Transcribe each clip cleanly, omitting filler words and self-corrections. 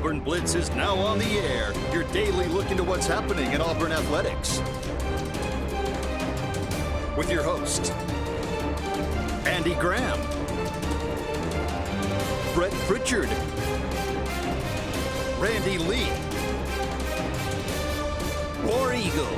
Auburn Blitz is now on the air, your daily look into what's happening in Auburn athletics. With your host, Andy Graham, Brett Pritchard, Randy Lee, War Eagle.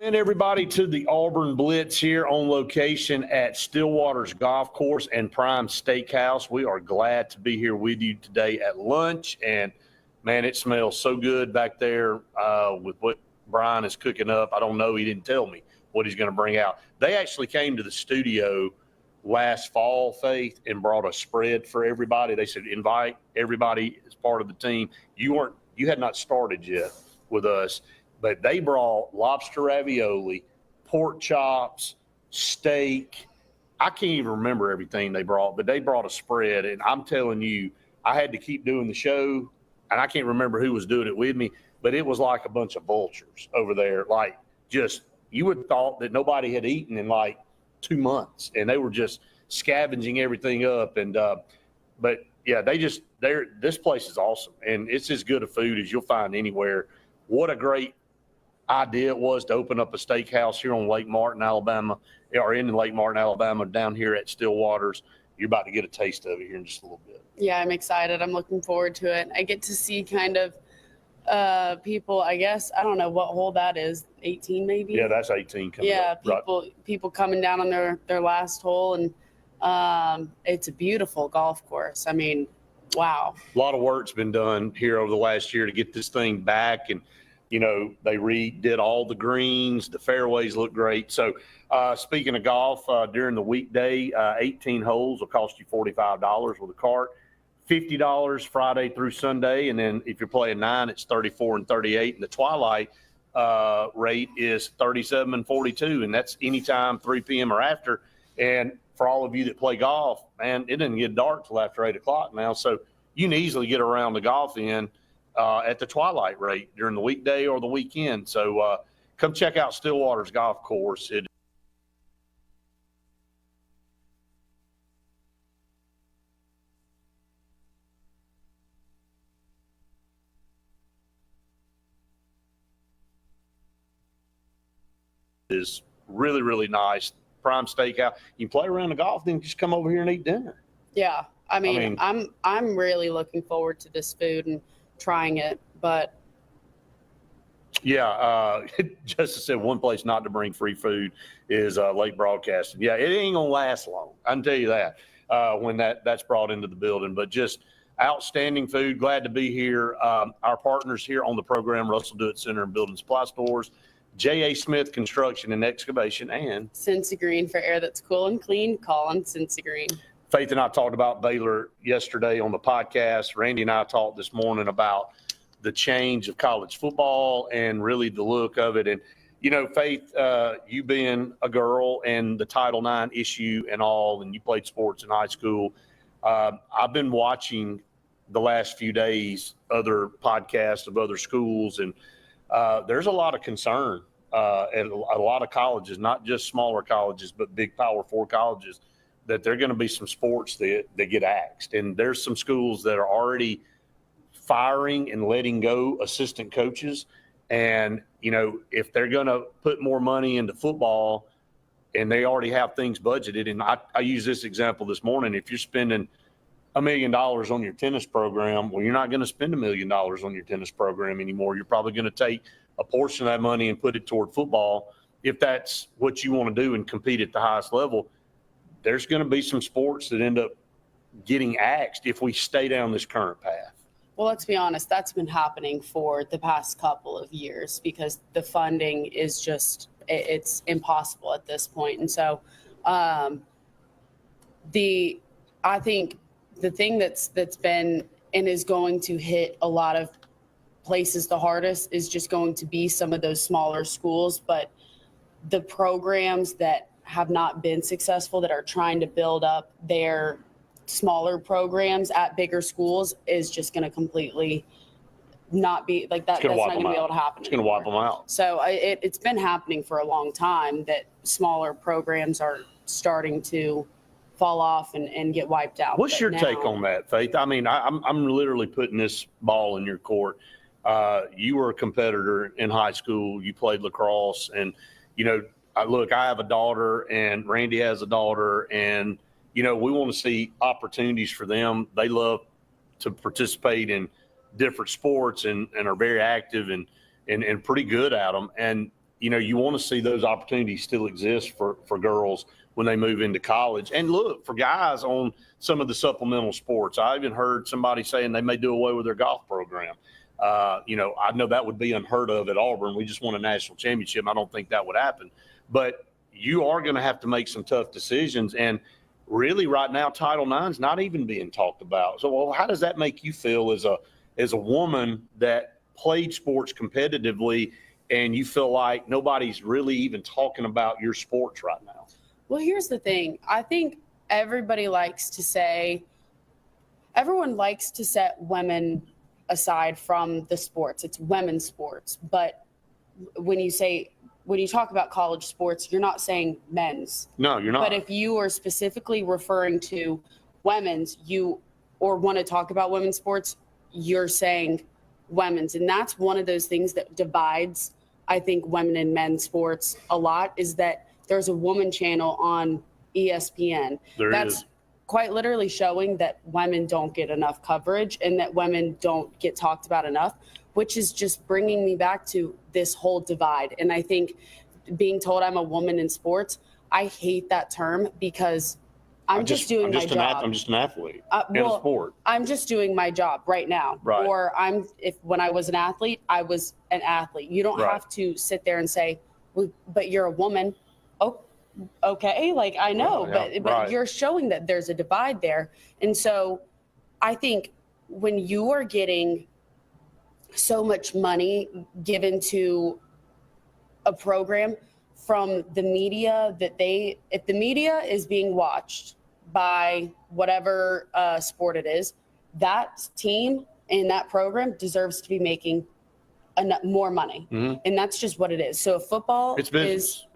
And everybody to the Auburn Blitz here on location at Stillwater's Golf Course and Prime Steakhouse. We are glad to be here with you today at lunch. And, man, it smells so good back there with what Brian is cooking up. I don't know. He didn't tell me what he's going to bring out. They actually came to the studio last fall, Faith, and brought a spread for everybody. They said invite everybody as part of the team. You had not started yet with us. But they brought lobster ravioli, pork chops, steak. I can't even remember everything they brought, but they brought a spread. And I'm telling you, I had to keep doing the show, and I can't remember who was doing it with me, but it was like a bunch of vultures over there. Like, just, you would have thought that nobody had eaten in like 2 months, and they were just scavenging everything up. And but yeah, this place is awesome, and it's as good a food as you'll find anywhere. What a great idea it was to open up a steakhouse here on Lake Martin, Alabama, or in Lake Martin, Alabama, down here at Stillwater's. You're about to get a taste of it here in just a little bit. Yeah, I'm excited. I'm looking forward to it. I get to see kind of people, I guess, I don't know what hole that is, 18 maybe? Yeah, that's 18 coming up. People coming down on their last hole, and it's a beautiful golf course. I mean, wow. A lot of work's been done here over the last year to get this thing back, and you know, they redid all the greens. The fairways look great. So speaking of golf, during the weekday, 18 holes will cost you $45 with a cart, $50 Friday through Sunday. And then if you're playing 9, it's $34 and $38. And the twilight rate is $37 and $42. And that's anytime 3 p.m. or after. And for all of you that play golf, man, it doesn't get dark till after 8 o'clock now. So you can easily get around the golf in at the twilight rate during the weekday or the weekend. So come check out Stillwater's Golf Course. It is really, really nice. Prime Steakhouse. You can play around the golf, then just come over here and eat dinner. Yeah. I mean I'm really looking forward to this food and trying it, but yeah, Justice said one place not to bring free food is Lake Broadcasting. Yeah, it ain't gonna last long, I can tell you that, when that's brought into the building. But just outstanding food. Glad to be here. Our partners here on the program: Russell Do It Center and Building Supply Stores, J.A. Smith Construction and Excavation, and Cincy Green for air that's cool and clean. Call on Cincy Green. Faith and I talked about Baylor yesterday on the podcast. Randy and I talked this morning about the change of college football and really the look of it. And, you know, Faith, you being a girl and the Title IX issue and all, and you played sports in high school, I've been watching the last few days other podcasts of other schools, and there's a lot of concern at a lot of colleges, not just smaller colleges, but big Power 4 colleges, that there are going to be some sports that get axed. And there's some schools that are already firing and letting go assistant coaches. And, you know, if they're going to put more money into football and they already have things budgeted, and I use this example this morning, if you're spending $1 million on your tennis program, well, you're not going to spend $1 million on your tennis program anymore. You're probably going to take a portion of that money and put it toward football. If that's what you want to do and compete at the highest level, there's going to be some sports that end up getting axed if we stay down this current path. Well, let's be honest, that's been happening for the past couple of years because the funding is just, it's impossible at this point. And so I think the thing that's been and is going to hit a lot of places the hardest is just going to be some of those smaller schools. But the programs that have not been successful, that are trying to build up their smaller programs at bigger schools, is just going to completely not be like that. That's not going to be able to happen. It's going to wipe them out. So it's been happening for a long time that smaller programs are starting to fall off and get wiped out. What's but your now, take on that, Faith? I mean, I'm literally putting this ball in your court. You were a competitor in high school. You played lacrosse, and look, I have a daughter, and Randy has a daughter, and we want to see opportunities for them. They love to participate in different sports and are very active and pretty good at them. And you want to see those opportunities still exist for girls when they move into college. And look, for guys on some of the supplemental sports, I even heard somebody saying they may do away with their golf program. I know that would be unheard of at Auburn. We just won a national championship. I don't think that would happen. But you are going to have to make some tough decisions. And really right now, Title IX is not even being talked about. So, well, how does that make you feel as a woman that played sports competitively and you feel like nobody's really even talking about your sports right now? Well, here's the thing. I think everyone likes to set women aside from the sports. It's women's sports. But when you talk about college sports, you're not saying men's. No, you're not. But if you are specifically referring to women's, or want to talk about women's sports, you're saying women's. And that's one of those things that divides, I think, women and men's sports a lot, is that there's a woman channel on ESPN. That's quite literally showing that women don't get enough coverage and that women don't get talked about enough, which is just bringing me back to this whole divide. And I think being told I'm a woman in sports, I hate that term because I'm just doing my job. I'm just an athlete in a sport. I'm just doing my job right now. Right. Or when I was an athlete, I was an athlete. You don't have to sit there and say, well, but you're a woman. Oh, okay. Like, I know, but you're showing that there's a divide there. And so I think when you are getting so much money given to a program from the media, if the media is being watched by whatever sport it is, that team and that program deserves to be making more money. Mm-hmm. And that's just what it is. So if football business.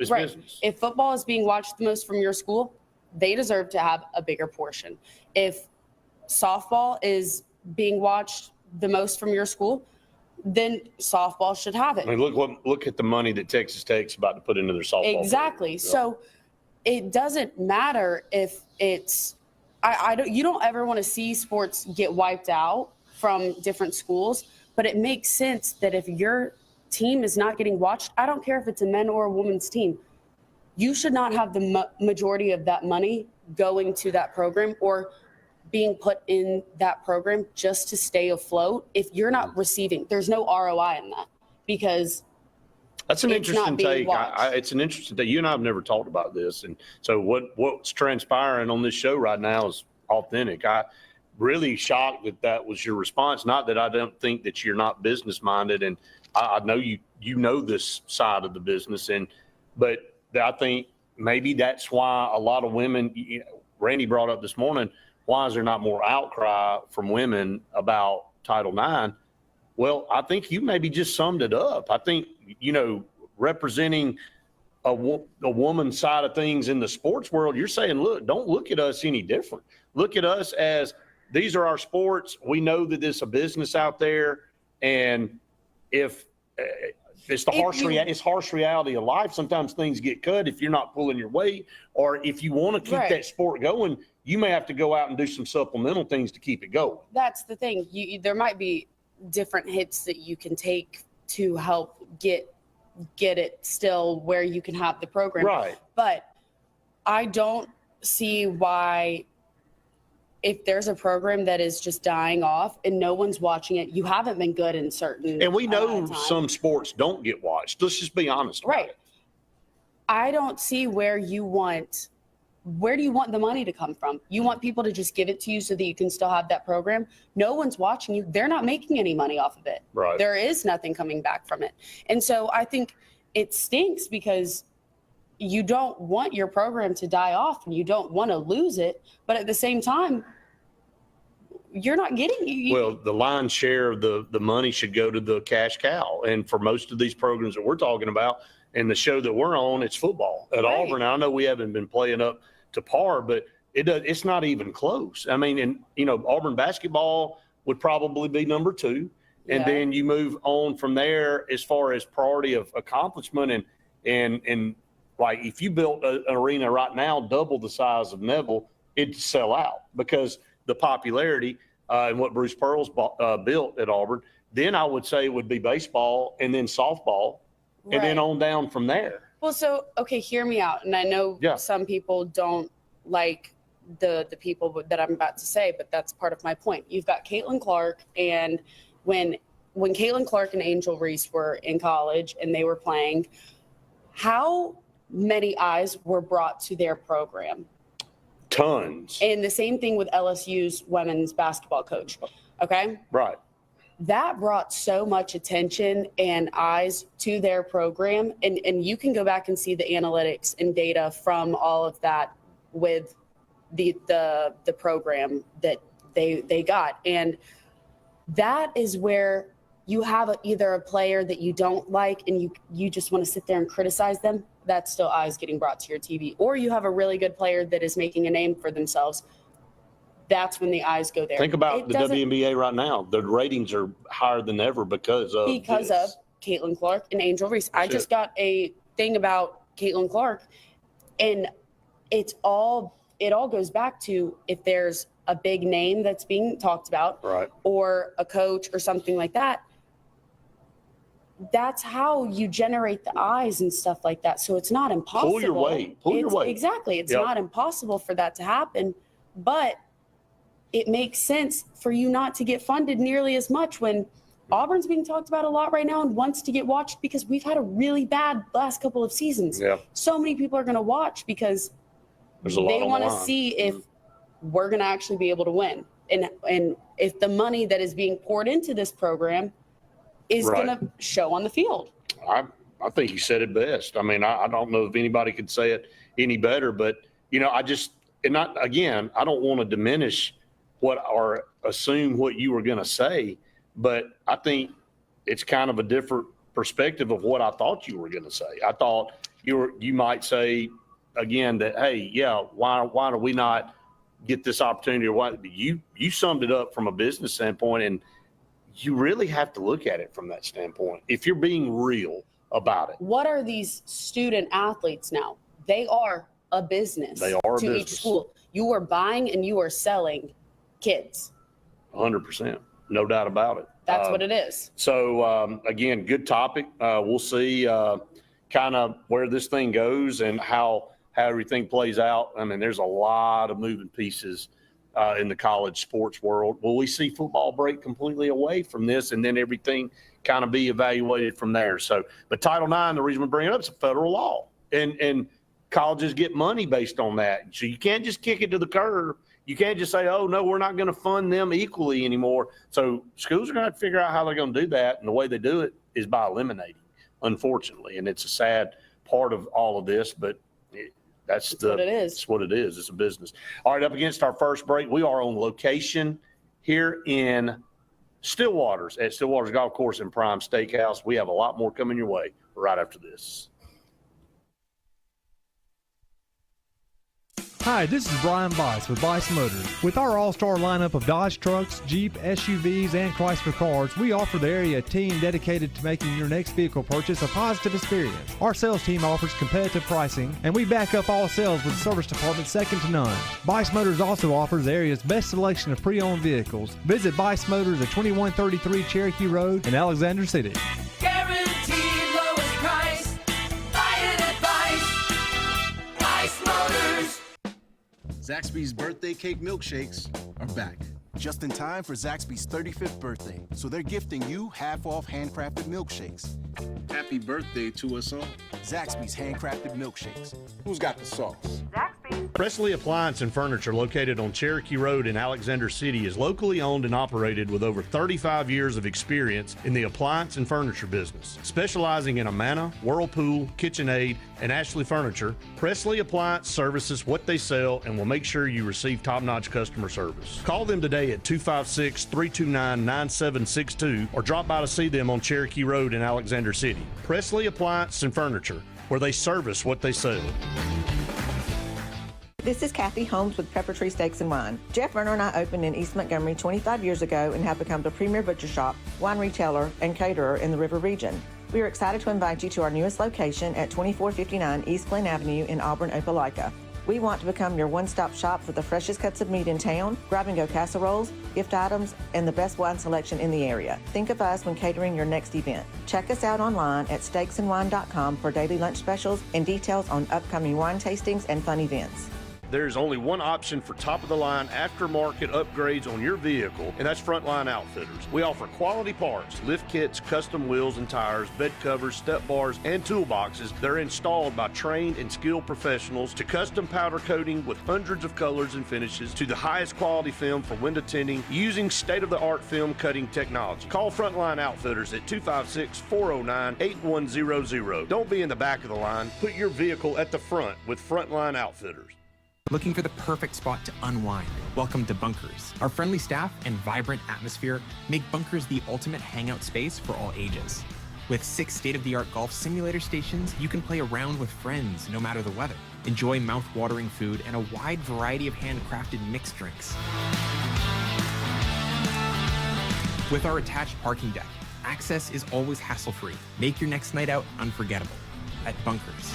If football is being watched the most from your school, they deserve to have a bigger portion. If softball is being watched the most from your school, then softball should have it. I mean, look at the money that Texas Tech's about to put into their softball. Exactly. Program. So it doesn't matter if it's you don't ever want to see sports get wiped out from different schools, but it makes sense that if your team is not getting watched, I don't care if it's a men or a women's team, you should not have the majority of that money going to that program or being put in that program just to stay afloat. If you're not receiving, there's no ROI in that, because that's an interesting take. It's an interesting take. You and I have never talked about this, and so what's transpiring on this show right now is authentic. I really shocked that was your response. Not that I don't think that you're not business minded, and I know you know this side of the business, but I think maybe that's why a lot of women. Randy brought up this morning. Why is there not more outcry from women about Title IX? Well, I think you maybe just summed it up. I think, representing a woman's side of things in the sports world, you're saying, look, don't look at us any different. Look at us as these are our sports. We know that there's a business out there. And if it's harsh reality of life, sometimes things get cut if you're not pulling your weight, or if you want to keep that sport going, you may have to go out and do some supplemental things to keep it going. That's the thing. There might be different hits that you can take to help get it still where you can have the program. Right. But I don't see why, if there's a program that is just dying off and no one's watching it, you haven't been good in certain. And we know some sports don't get watched. Let's just be honest. Right. I don't see where do you want the money to come from? You want people to just give it to you so that you can still have that program? No one's watching you. They're not making any money off of it. Right. There is nothing coming back from it. And so I think it stinks because you don't want your program to die off and you don't want to lose it. But at the same time, you're not getting. Well, the lion's share of the money should go to the cash cow. And for most of these programs that we're talking about and the show that we're on, it's football at Right. Auburn. I know we haven't been playing up to par, but it's not even close. I mean, and Auburn basketball would probably be number 2. And Yeah. then you move on from there as far as priority of accomplishment and like if you built an arena right now double the size of Neville, it'd sell out because the popularity and what Bruce Pearl's built at Auburn. Then I would say it would be baseball and then softball and then Right. on down from there. Well, so, okay, hear me out. And I know some people don't like the people that I'm about to say, but that's part of my point. You've got Caitlin Clark, and when Caitlin Clark and Angel Reese were in college and they were playing, how many eyes were brought to their program? Tons. And the same thing with LSU's women's basketball coach. Okay. Right. That brought so much attention and eyes to their program. And you can go back and see the analytics and data from all of that with the program that they got. And that is where you have either a player that you don't like and you just want to sit there and criticize them. That's still eyes getting brought to your TV. Or you have a really good player that is making a name for themselves. That's when the eyes go there. Think about the WNBA right now. The ratings are higher than ever because of Caitlin Clark and Angel Reese. I just got a thing about Caitlin Clark, and it all goes back to if there's a big name that's being talked about, right, or a coach or something like that. That's how you generate the eyes and stuff like that. So it's not impossible. Pull your weight. Exactly. It's not impossible for that to happen, but it makes sense for you not to get funded nearly as much when Auburn's being talked about a lot right now and wants to get watched because we've had a really bad last couple of seasons. Yeah. So many people are going to watch because they want to see if we're going to actually be able to win. And if the money that is being poured into this program is going to show on the field. I think you said it best. I mean, I don't know if anybody could say it any better, but I don't want to diminish or assume what you were going to say, but I think it's kind of a different perspective of what I thought you were going to say. I thought you might say again that, hey, yeah, why do we not get this opportunity? Or why? You summed it up from a business standpoint, and you really have to look at it from that standpoint if you're being real about it. What are these student athletes now? They are a business. They are a business. Each school. You are buying and you are selling kids. 100%. No doubt about it. That's what it is. So, again, good topic. We'll see kind of where this thing goes and how everything plays out. I mean, there's a lot of moving pieces in the college sports world. Will we see football break completely away from this and then everything kind of be evaluated from there? So, but Title IX, the reason we bring it up, is a federal law, and colleges get money based on that. So you can't just kick it to the curb. You can't just say, oh, no, we're not going to fund them equally anymore. So schools are going to have to figure out how they're going to do that. And the way they do it is by eliminating, unfortunately. And it's a sad part of all of this, but that's what it is. It's what it is. It's a business. All right, up against our first break, we are on location here in Stillwater's at Stillwater's Golf Course and Prime Steakhouse. We have a lot more coming your way right after this. Hi, this is Brian Bice with Bice Motors. With our all-star lineup of Dodge trucks, Jeep, SUVs, and Chrysler cars, we offer the area a team dedicated to making your next vehicle purchase a positive experience. Our sales team offers competitive pricing, and we back up all sales with a service department second to none. Bice Motors also offers the area's best selection of pre-owned vehicles. Visit Bice Motors at 2133 Cherokee Road in Alexander City. Guaranteed lowest price. Buy it at Bice Motors. Zaxby's birthday cake milkshakes are back. Just in time for Zaxby's 35th birthday, so they're gifting you half-off handcrafted milkshakes. Happy birthday to us all. Zaxby's handcrafted milkshakes. Who's got the sauce? Zaxby's. Presley Appliance and Furniture, located on Cherokee Road in Alexander City, is locally owned and operated with over 35 years of experience in the appliance and furniture business. Specializing in Amana, Whirlpool, KitchenAid, and Ashley Furniture, Presley Appliance services what they sell and will make sure you receive top-notch customer service. Call them today at 256-329-9762 or drop by to see them on Cherokee Road in Alexander City. Presley Appliance and Furniture, where they service what they sell. This is Kathy Holmes with Pepper Tree Steaks and Wine. Jeff Verner and I opened in East Montgomery 25 years ago and have become the premier butcher shop, wine retailer, and caterer in the River region. We are excited to invite you to our newest location at 2459 East Glen Avenue in Auburn, Opelika. We want to become your one-stop shop for the freshest cuts of meat in town, grab-and-go casseroles, gift items, and the best wine selection in the area. Think of us when catering your next event. Check us out online at steaksandwine.com for daily lunch specials and details on upcoming wine tastings and fun events. There's only one option for top-of-the-line aftermarket upgrades on your vehicle, and that's Frontline Outfitters. We offer quality parts, lift kits, custom wheels and tires, bed covers, step bars, and toolboxes. They're installed by trained and skilled professionals, to custom powder coating with hundreds of colors and finishes, to the highest quality film for window tinting using state-of-the-art film cutting technology. Call Frontline Outfitters at 256-409-8100. Don't be in the back of the line. Put your vehicle at the front with Frontline Outfitters. Looking for the perfect spot to unwind? Welcome to Bunkers. Our friendly staff and vibrant atmosphere make Bunkers the ultimate hangout space for all ages. With 6 state-of-the-art golf simulator stations, you can play around with friends no matter the weather. Enjoy mouth-watering food and a wide variety of handcrafted mixed drinks. With our attached parking deck, access is always hassle-free. Make your next night out unforgettable at Bunkers.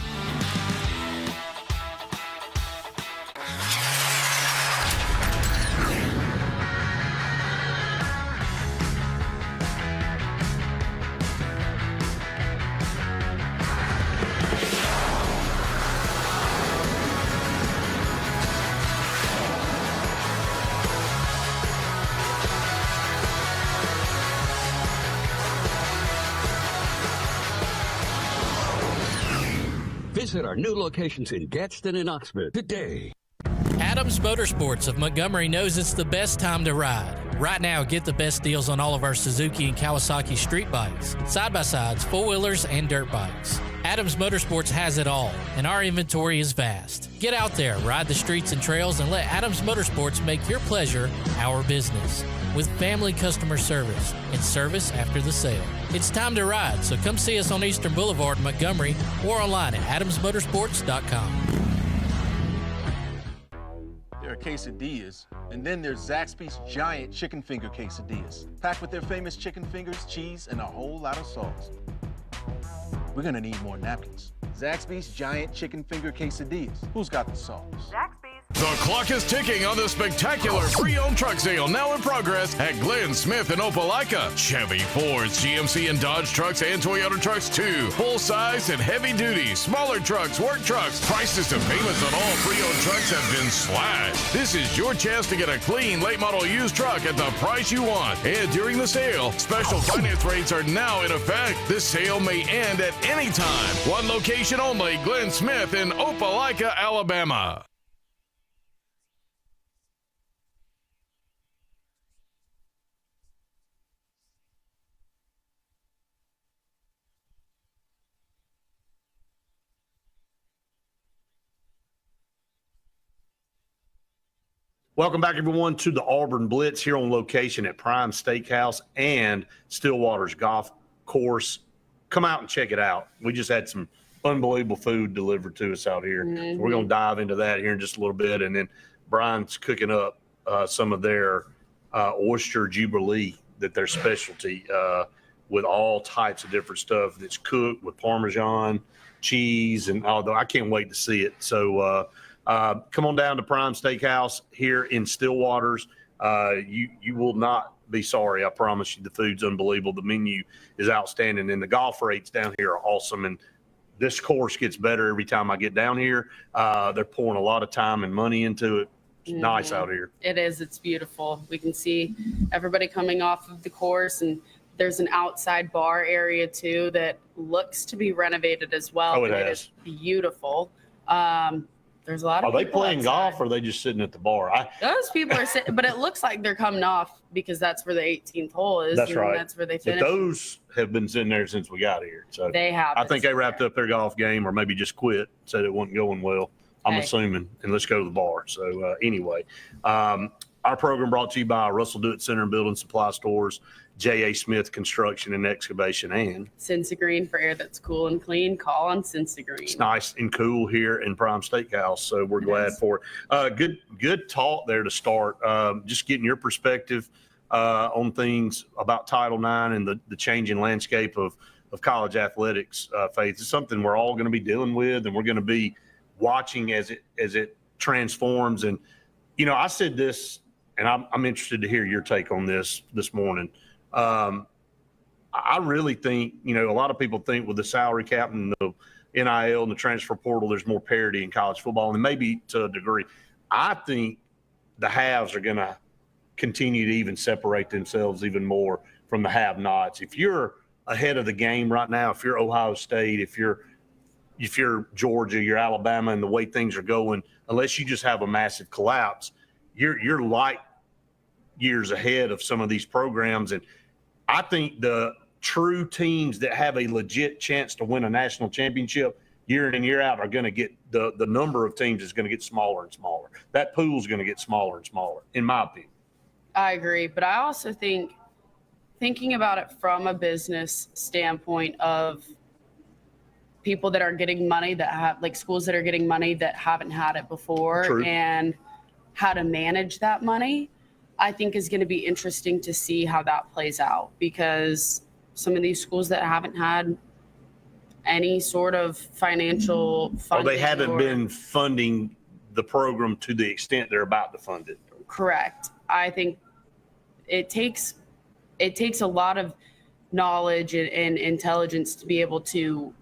Visit our new locations in Gadsden and Oxford today. Adams Motorsports of Montgomery knows it's the best time to ride. Right now, get the best deals on all of our Suzuki and Kawasaki street bikes, side-by-sides, four-wheelers, and dirt bikes. Adams Motorsports has it all, and our inventory is vast. Get out there, ride the streets and trails, and let Adams Motorsports make your pleasure our business. With family customer service and service after the sale. It's time to ride, so come see us on Eastern Boulevard in Montgomery or online at adamsmotorsports.com. There are quesadillas, and then there's Zaxby's giant chicken finger quesadillas, packed with their famous chicken fingers, cheese, and a whole lot of sauce. We're gonna need more napkins. Zaxby's giant chicken finger quesadillas. Who's got the sauce? Zaxby's. The clock is ticking on the spectacular pre-owned truck sale now in progress at Glenn Smith in Opelika. Chevy, Ford, GMC, and Dodge trucks and Toyota trucks too. Full size and heavy duty, smaller trucks, work trucks. Prices and payments on all pre-owned trucks have been slashed. This is your chance to get a clean late model used truck at the price you want. And during the sale, special finance rates are now in effect. This sale may end at any time. One location only, Glenn Smith in Opelika, Alabama. Welcome back, everyone, to the Auburn Blitz here on location at Prime Steakhouse and Stillwater's Golf Course. Come out and check it out. We just had some unbelievable food delivered to us out here. Mm-hmm. So we're going to dive into that here in just a little bit. And then Brian's cooking up some of their oyster jubilee, that their specialty, with all types of different stuff that's cooked with Parmesan, cheese, and although I can't wait to see it. So, come on down to Prime Steakhouse here in Stillwaters. You will not be sorry. I promise you, the food's unbelievable. The menu is outstanding, and the golf rates down here are awesome. And this course gets better every time I get down here. They're pouring a lot of time and money into it. It's nice out here. It is. It's beautiful. We can see everybody coming off of the course, and there's an outside bar area too that looks to be renovated as well. Oh, it and has. It is beautiful. There's a lot of Are they people playing outside. golf or are they just sitting at the bar? Those people are sitting, but it looks like they're coming off because that's where the 18th hole is. That's and right. That's where they But finish. those have been sitting there since we got here. So They have. I think they wrapped up their golf game or maybe just quit, said it wasn't going well. I'm Hey. assuming, and let's go to the bar. So anyway, our program brought to you by Russell Do It Center and Building Supply Stores, J.A. Smith Construction and Excavation, and Cincy Green for air that's cool and clean. Call on Cincy Green. it's nice and cool here in Prime Steakhouse. So we're glad for it. Good talk there to start. Just getting your perspective on things about Title IX and the changing landscape of college athletics. Faith, it's something we're all going to be dealing with, and we're going to be watching as it transforms. And I said this, and I'm interested to hear your take on this morning. I really think, a lot of people think with the salary cap and the NIL and the transfer portal, there's more parity in college football, and maybe to a degree. I think the haves are going to continue to even separate themselves even more from the have-nots. If you're ahead of the game right now, if you're Ohio State, if you're Georgia, you're Alabama, and the way things are going, unless you just have a massive collapse, you're light years ahead of some of these programs. And I think the true teams that have a legit chance to win a national championship year in and year out are going to get the number of teams is going to get smaller and smaller. That pool is going to get smaller and smaller, in my opinion. I agree, but I also think thinking about it from a business standpoint of people that are getting money that have schools that are getting money that haven't had it before. True. And how to manage that money, I think is going to be interesting to see how that plays out, because some of these schools that haven't had any sort of financial funding. Or they haven't been funding the program to the extent they're about to fund it. Correct. I think it takes a lot of knowledge and intelligence to be able to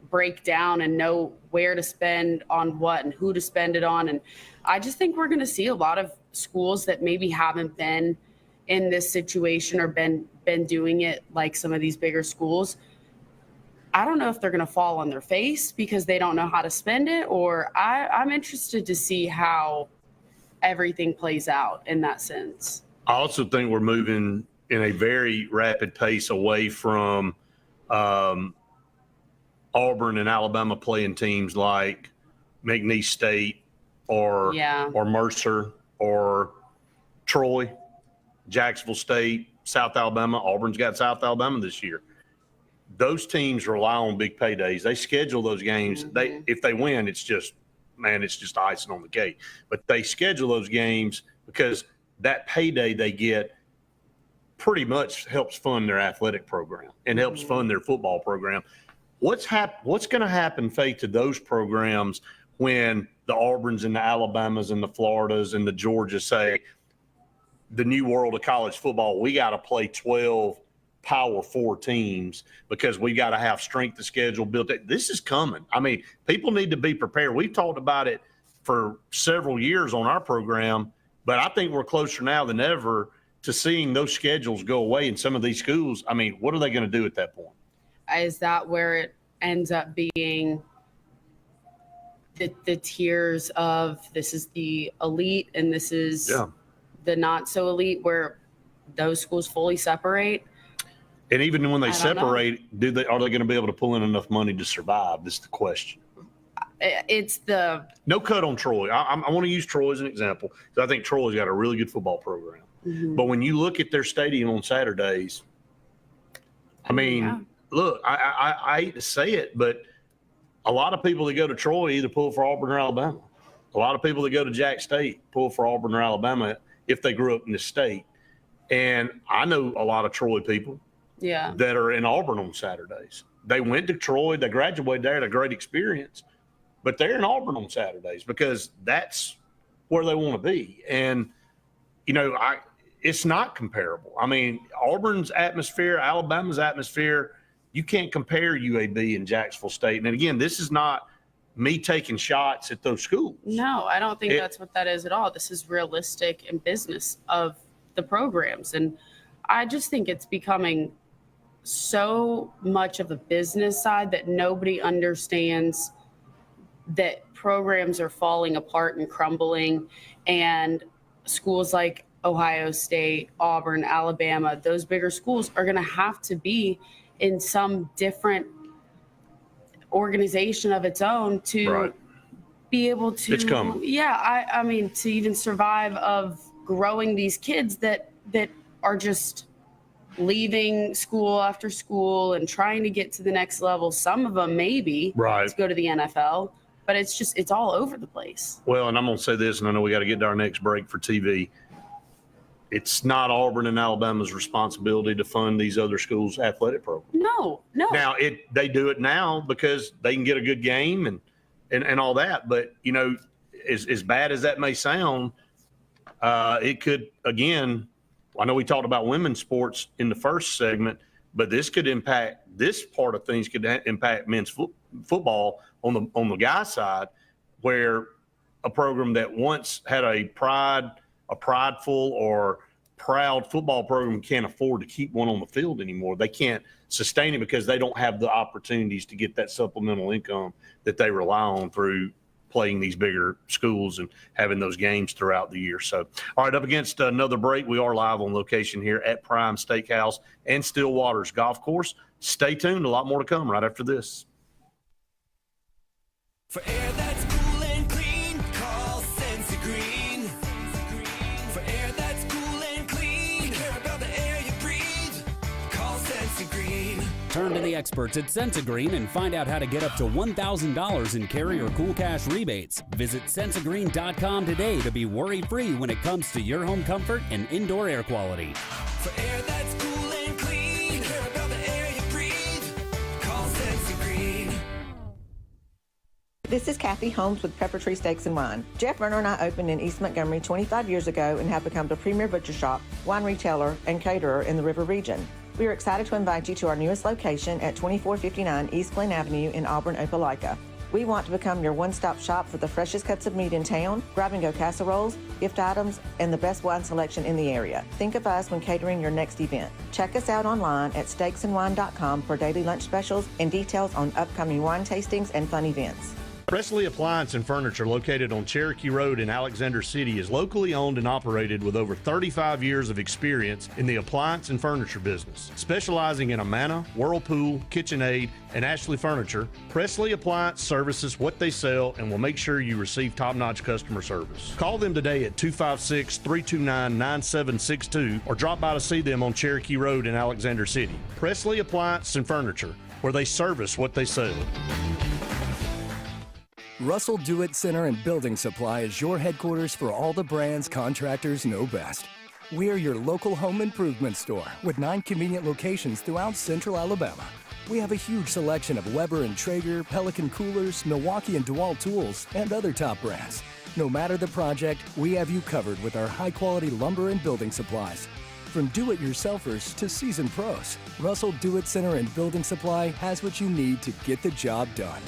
break down and know where to spend on what and who to spend it on. And I just think we're going to see a lot of schools that maybe haven't been in this situation or been doing it like some of these bigger schools. I don't know if they're going to fall on their face because they don't know how to spend it, or I'm interested to see how everything plays out in that sense. I also think we're moving in a very rapid pace away from Auburn and Alabama playing teams like McNeese State or Mercer or Troy, Jacksonville State, South Alabama. Auburn's got South Alabama this year. Those teams rely on big paydays. They schedule those games. If they win, it's just icing on the cake. But they schedule those games because that payday they get pretty much helps fund their athletic program and helps fund their football program. What's going to happen, Faith, to those programs when the Auburns and the Alabamas and the Floridas and the Georgias say, the new world of college football, we got to play 12 Power 4 teams because we got to have strength of schedule built. This is coming. I mean, people need to be prepared. We've talked about it for several years on our program, but I think we're closer now than ever to seeing those schedules go away in some of these schools. I mean, what are they going to do at that point? Is that where it ends up being the tiers of this is the elite and this is the not so elite, where those schools fully separate? And even when they separate, know. are they going to be able to pull in enough money to survive? This is the question. It's the no cut on Troy. I want to use Troy as an example because I think Troy's got a really good football program. Mm-hmm. But when you look at their stadium on Saturdays, I mean, look, I hate to say it, but a lot of people that go to Troy either pull for Auburn or Alabama. A lot of people that go to Jack State pull for Auburn or Alabama if they grew up in the state. And I know a lot of Troy people that are in Auburn on Saturdays. They went to Troy, they graduated there, had a great experience, but they're in Auburn on Saturdays because that's where they want to be. And, it's not comparable. I mean, Auburn's atmosphere, Alabama's atmosphere, you can't compare UAB and Jacksonville State. And again, this is not me taking shots at those schools. No, I don't think that's what that is at all. This is realistic and business of the programs. And I just think it's becoming so much of a business side that nobody understands that programs are falling apart and crumbling, and schools like Ohio State, Auburn, Alabama, those bigger schools are going to have to be in some different organization of its own to be able to, it's coming. Yeah. I mean, to even survive of growing these kids that are just leaving school after school and trying to get to the next level. Some of them maybe to go to the NFL, but it's all over the place. Well, and I'm going to say this, and I know we got to get to our next break for TV. It's not Auburn and Alabama's responsibility to fund these other schools' athletic programs. No. Now, they do it now because they can get a good game and all that. But, you know, as bad as that may sound, it could, again, I know we talked about women's sports in the first segment, but this part of things could impact men's football on the guys' side, where a program that once had a prideful or proud football program can't afford to keep one on the field anymore. They can't sustain it because they don't have the opportunities to get that supplemental income that they rely on through playing these bigger schools and having those games throughout the year. So, all right, up against another break. We are live on location here at Prime Steakhouse and Stillwater's Golf Course. Stay tuned. A lot more to come right after this. For air that's cool and clean, call Senza Green. For air that's cool and clean, care about the air you breathe, call Senza Green. Turn to the experts at Sensagreen and find out how to get up to $1,000 in carrier cool cash rebates. Visit Sensagreen.com today to be worry-free when it comes to your home comfort and indoor air quality. For air that's cool and clean, care about the air you breathe, call Senza Green. This is Kathy Holmes with Pepper Tree Steaks and Wine. Jeff Verner and I opened in East Montgomery 25 years ago and have become the premier butcher shop, wine retailer, and caterer in the River region. We are excited to invite you to our newest location at 2459 East Glen Avenue in Auburn, Opelika. We want to become your one-stop shop for the freshest cuts of meat in town, grab-and-go casseroles, gift items, and the best wine selection in the area. Think of us when catering your next event. Check us out online at steaksandwine.com for daily lunch specials and details on upcoming wine tastings and fun events. Presley Appliance and Furniture, located on Cherokee Road in Alexander City, is locally owned and operated with over 35 years of experience in the appliance and furniture business. Specializing in Amana, Whirlpool, KitchenAid, and Ashley Furniture, Presley Appliance services what they sell and will make sure you receive top-notch customer service. Call them today at 256-329-9762 or drop by to see them on Cherokee Road in Alexander City. Presley Appliance and Furniture, where they service what they sell. Russell Do-It Center and Building Supply is your headquarters for all the brands contractors know best. We are your local home improvement store with 9 convenient locations throughout central Alabama. We have a huge selection of Weber and Traeger, Pelican coolers, Milwaukee and DeWalt tools, and other top brands. No matter the project, we have you covered with our high-quality lumber and building supplies. From do-it-yourselfers to seasoned pros, Russell Do-It Center and Building Supply has what you need to get the job done.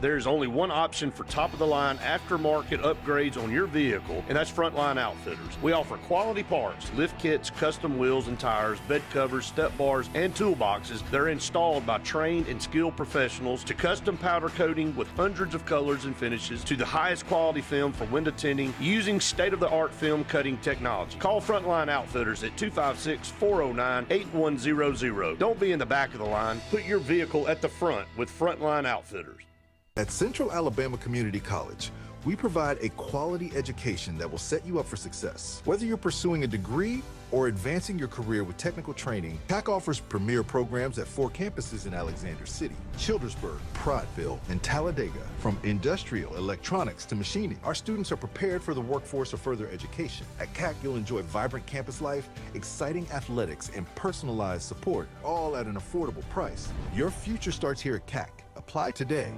There's only one option for top-of-the-line aftermarket upgrades on your vehicle, and that's Frontline Outfitters. We offer quality parts, lift kits, custom wheels and tires, bed covers, step bars, and toolboxes that are installed by trained and skilled professionals, to custom powder coating with hundreds of colors and finishes, to the highest quality film for window tinting using state-of-the-art film cutting technology. Call Frontline Outfitters at 256-409-8100. Don't be in the back of the line. Put your vehicle at the front with Frontline Outfitters. At Central Alabama Community College, we provide a quality education that will set you up for success. Whether you're pursuing a degree or advancing your career with technical training, CAC offers premier programs at 4 campuses in Alexander City, Childersburg, Prattville, and Talladega. From industrial, electronics to machining, our students are prepared for the workforce or further education. At CAC, you'll enjoy vibrant campus life, exciting athletics, and personalized support, all at an affordable price. Your future starts here at CAC. Apply today.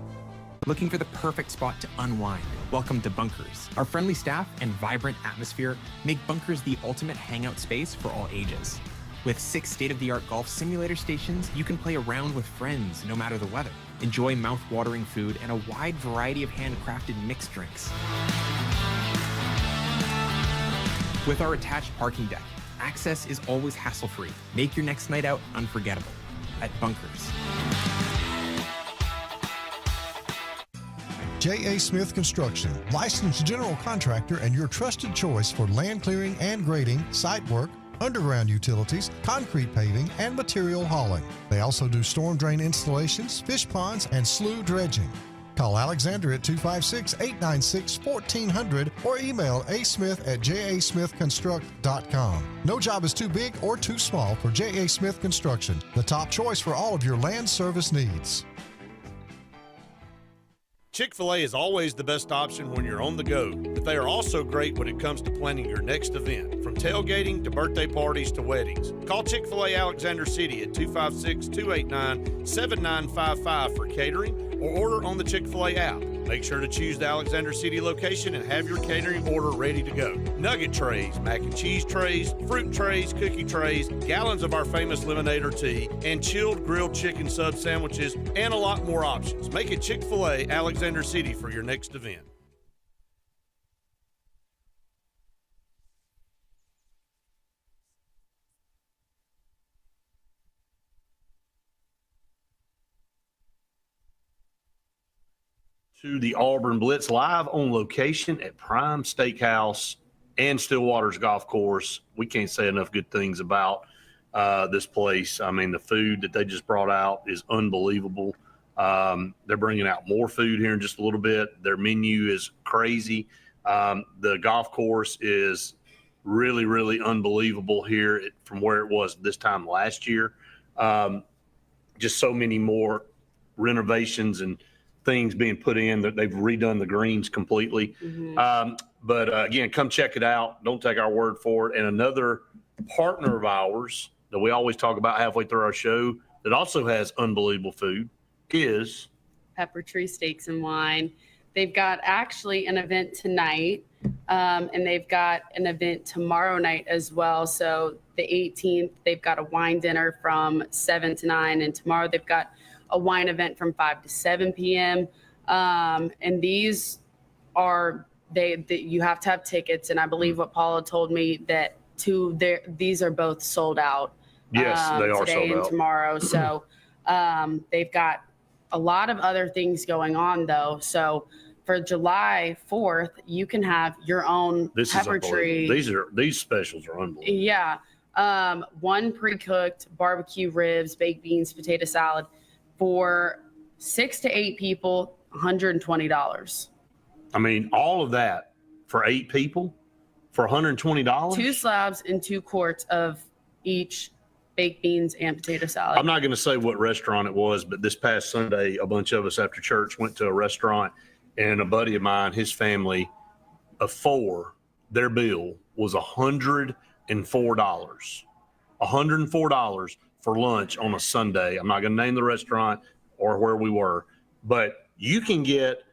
Looking for the perfect spot to unwind? Welcome to Bunkers. Our friendly staff and vibrant atmosphere make Bunkers the ultimate hangout space for all ages. With 6 state-of-the-art golf simulator stations, you can play around with friends no matter the weather. Enjoy mouth-watering food and a wide variety of handcrafted mixed drinks. With our attached parking deck, access is always hassle-free. Make your next night out unforgettable at Bunkers. J.A. Smith Construction, licensed general contractor and your trusted choice for land clearing and grading, site work, underground utilities, concrete paving, and material hauling. They also do storm drain installations, fish ponds, and slough dredging. Call Alexander at 256-896-1400 or email asmith@jasmithconstruct.com. No job is too big or too small for J.A. Smith Construction, the top choice for all of your land service needs. Chick-fil-A is always the best option when you're on the go, but they are also great when it comes to planning your next event, from tailgating to birthday parties to weddings. Call Chick-fil-A Alexander City at 256-289-7955 for catering or order on the Chick-fil-A app. Make sure to choose the Alexander City location and have your catering order ready to go. Nugget trays, mac and cheese trays, fruit trays, cookie trays, gallons of our famous lemonade or tea, and chilled grilled chicken sub sandwiches, and a lot more options. Make it Chick-fil-A Alexander City for your next event. To the Auburn Blitz, live on location at Prime Steakhouse and Stillwater's Golf Course. We can't say enough good things about this place. I mean, the food that they just brought out is unbelievable. They're bringing out more food here in just a little bit. Their menu is crazy. The golf course is really, really unbelievable here from where it was this time last year. Just so many more renovations and things being put in that they've redone the greens completely. But again, come check it out. Don't take our word for it. And another partner of ours that we always talk about halfway through our show that also has unbelievable food is Pepper Tree Steaks and Wine. They've got actually an event tonight, and they've got an event tomorrow night as well. So the 18th, they've got a wine dinner from 7 to 9, and tomorrow they've got a wine event from 5 to 7 p.m. And these are you have to have tickets, and I believe what Paula told me that these are both sold out. Yes, they are today sold and out tomorrow. So they've got a lot of other things going on though. So for July 4th, you can have your own pepper tree. These specials are unbelievable. Yeah. One pre-cooked barbecue ribs, baked beans, potato salad for 6 to 8 people, $120. I mean, all of that for 8 people for $120? 2 slabs and 2 quarts of each baked beans and potato salad. I'm not going to say what restaurant it was, but this past Sunday, a bunch of us after church went to a restaurant, and a buddy of mine, his family of 4, their bill was $104. $104 for lunch on a Sunday. I'm not going to name the restaurant or where we were, but you can get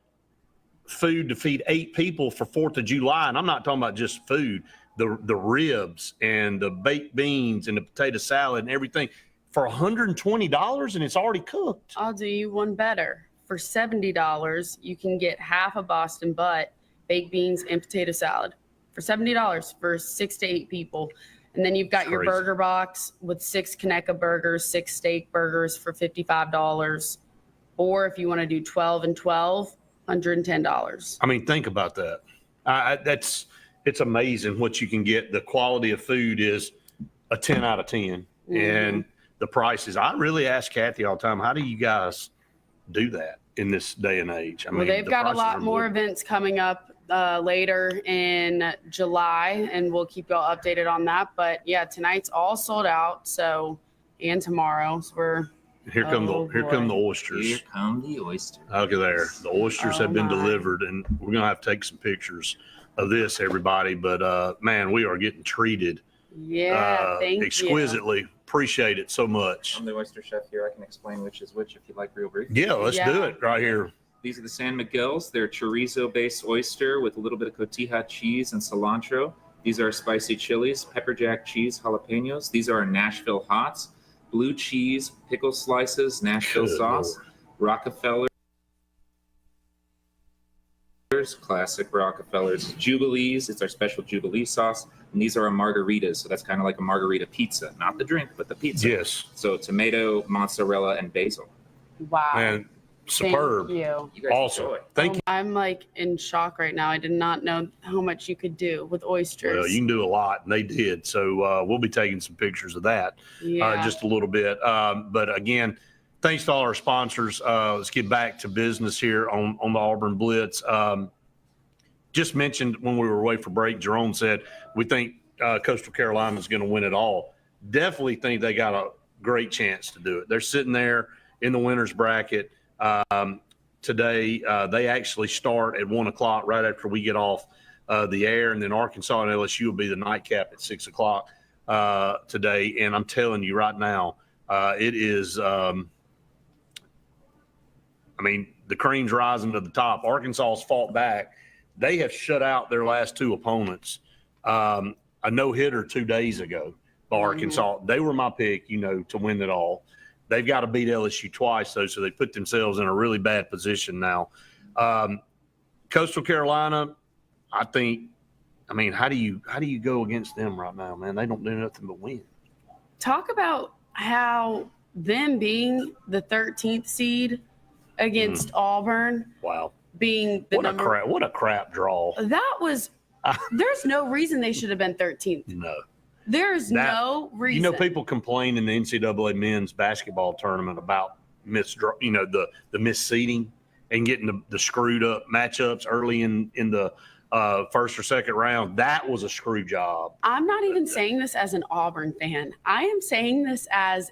food to feed 8 people for 4th of July. And I'm not talking about just food, the ribs and the baked beans and the potato salad and everything for $120, and it's already cooked. I'll do you one better. For $70, you can get half a Boston butt, baked beans, and potato salad for $70 for 6 to 8 people. And then you've got your burger box with 6 Conecuh burgers, 6 steak burgers for $55. Or if you want to do 12 and 12, $110. I mean, think about that. It's amazing what you can get. The quality of food is a 10 out of 10. And the prices, I really ask Kathy all the time, how do you guys do that in this day and age? I mean, they've got a lot more events coming up later in July, and we'll keep y'all updated on that. But yeah, tonight's all sold out. So, and tomorrow, so here come the oysters. Here come the oysters. Okay, there. The oysters have been delivered, and we're gonna have to take some pictures of this, everybody. But man, we are getting treated. Yeah, thank exquisitely. you. Appreciate it so much. I'm the oyster chef here. I can explain which is which if you'd like real brief. Yeah, let's do it right here. These are the San Miguel's. They're chorizo-based oyster with a little bit of cotija cheese and cilantro. These are spicy chilies, pepper jack cheese, jalapenos. These are our Nashville hots, blue cheese, pickle slices, Nashville sauce, Rockefeller. Classic Rockefellers, Jubilees. It's our special Jubilee sauce. And these are our margaritas. So that's kind of like a margarita pizza, not the drink, but the pizza. Yes. So tomato, mozzarella, and basil. Wow. And superb. Thank you. You guys Awesome. enjoy. Thank you. I'm like in shock right now. I did not know how much you could do with oysters. Well, you can do a lot, and they did. So we'll be taking some pictures of that just a little bit. But again, thanks to all our sponsors. Let's get back to business here on the Auburn Blitz. Just mentioned when we were away for break, Jerome said we think Coastal Carolina is going to win it all. Definitely think they got a great chance to do it. They're sitting there in the winner's bracket today. They actually start at 1 o'clock right after we get off the air, and then Arkansas and LSU will be the nightcap at 6 o'clock today. And I'm telling you right now, it is. The cream's rising to the top. Arkansas's fought back. They have shut out their last two opponents. A no-hitter 2 days ago by Arkansas. They were my pick, to win it all. They've got to beat LSU twice, though, so they put themselves in a really bad position now. Coastal Carolina, I think, how do you go against them right now, man? They don't do nothing but win. Talk about how them being the 13th seed against Auburn. Wow. Being the what a crap draw. That was there's no reason they should have been 13th. No. There's no reason. People complain in the NCAA men's basketball tournament about the misseeding and getting the screwed up matchups early in the first or second round. That was a screw job. I'm not even saying this as an Auburn fan. I am saying this as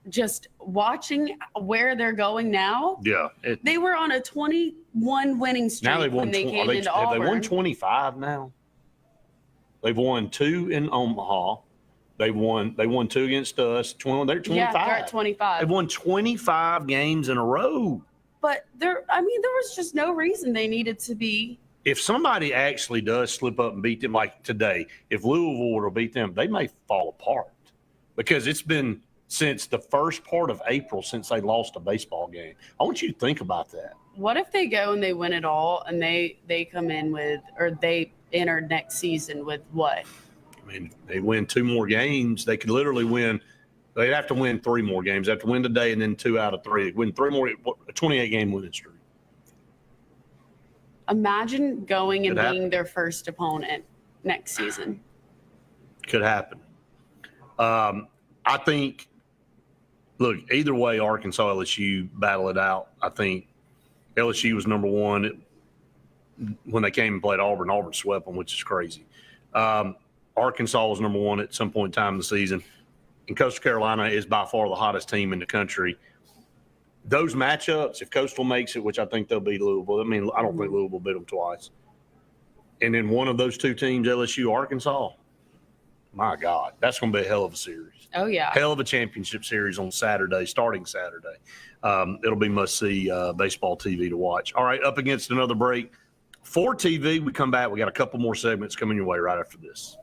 just watching where they're going now. Yeah. They were on a 21 winning streak now when they came into Auburn. They won 25 now. They've won 2 in Omaha. They won 2 against us. They're 25. Yeah, they're at 25. They've won 25 games in a row. But there was just no reason they needed to be. If somebody actually does slip up and beat them like today, if Louisville were to beat them, they may fall apart because it's been since the first part of April since they lost a baseball game. I want you to think about that. What if they go and they win it all and they come in with, or they enter next season with what? They win 2 more games. They could literally win. They'd have to win 3 more games. They have to win today and then 2 out of 3. They'd win 3 more, a 28-game winning streak. Imagine going and being their first opponent next season. Could happen. I think, look, either way, Arkansas, LSU battle it out. I think LSU was number 1 when they came and played Auburn. Auburn swept them, which is crazy. Arkansas was number 1 at some point in time in the season. And Coastal Carolina is by far the hottest team in the country. Those matchups, if Coastal makes it, which I think they'll beat Louisville. I don't think Louisville beat them twice. And then one of those 2 teams, LSU, Arkansas, my God, that's going to be a hell of a series. Oh, yeah. Hell of a championship series on Saturday, starting Saturday. It'll be must-see baseball TV to watch. All right, up against another break. For TV, we come back. We got a couple more segments coming your way right after this.